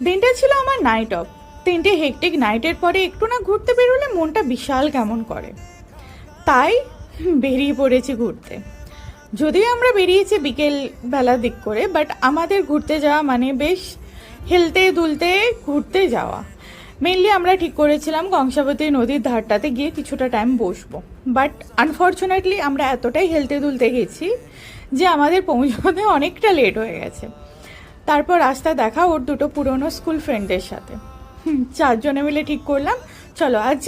দিনটা ছিল আমার নাইট অফ। 3টে হেক্টিক নাইটের পরে একটু না ঘুরতে বেরোলে মনটা বিশাল কেমন করে, তাই বেরিয়ে পড়েছি ঘুরতে। যদিও আমরা বেরিয়েছি বিকেল বেলার দিক করে, বাট আমাদের ঘুরতে যাওয়া মানে বেশ হেলতে দুলতে ঘুরতে যাওয়া। মেনলি আমরা ঠিক করেছিলাম কংসাবতী নদীর ধারটাতে গিয়ে কিছুটা টাইম বসবো, বাট আনফর্চুনেটলি আমরা এতটাই হেলতে দুলতে গেছি যে আমাদের পৌঁছাতে অনেকটা লেট হয়ে গেছে। তারপর রাস্তায় দেখা ওর দুটো পুরনো স্কুল ফ্রেন্ডদের সাথে। 4 জনে মিলে ঠিক করলাম চলো আজ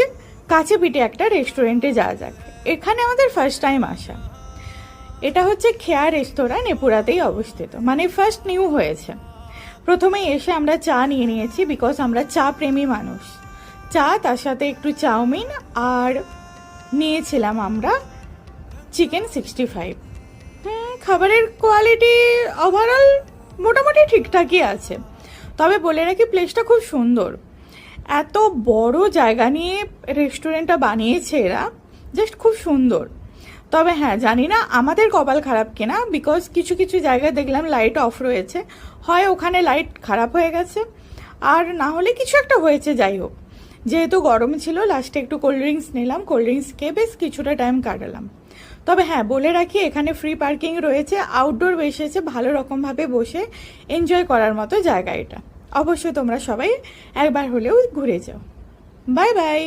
কাছে পিঠে একটা রেস্টুরেন্টে যাওয়া যাক। এখানে আমাদের ফার্স্ট টাইম আসা। এটা হচ্ছে খেয়া রেস্তোরাঁ, নেপুরাতেই অবস্থিত, মানে ফার্স্ট নিউ হয়েছে। প্রথমেই এসে আমরা চা নিয়ে নিয়েছি, বিকজ আমরা চা প্রেমী মানুষ। চা, তার সাথে একটু চাউমিন, আর নিয়েছিলাম আমরা চিকেন 65। খাবারের কোয়ালিটি ওভারঅল মোটামুটি ঠিকঠাকই আছে, তবে বলে রাখি প্লেসটা খুব সুন্দর। এত বড় জায়গা নিয়ে রেস্টুরেন্টটা বানিয়েছে এরা, জাস্ট খুব সুন্দর। তবে হ্যাঁ, জানি না আমাদের কপাল খারাপ কিনা, বিকজ কিছু কিছু জায়গায় দেখলাম লাইট অফ রয়েছে, হয় ওখানে লাইট খারাপ হয়ে গেছে, আর না হলে কিছু একটা হয়েছে। যাই হোক, যেহেতু গরম ছিল লাস্টে একটু কোল্ড ড্রিঙ্কস নিলাম, কোল্ড ড্রিঙ্কস খেয়ে বেশ কিছুটা টাইম কাটালাম। তবে হ্যাঁ, বলে রাখি এখানে ফ্রি পার্কিং রয়েছে, আউটডোর বেসেছে, ভালো রকমভাবে বসে এনজয় করার মতো জায়গা এটা। অবশ্যই তোমরা সবাই একবার হলেও ঘুরে যাও। Bye bye.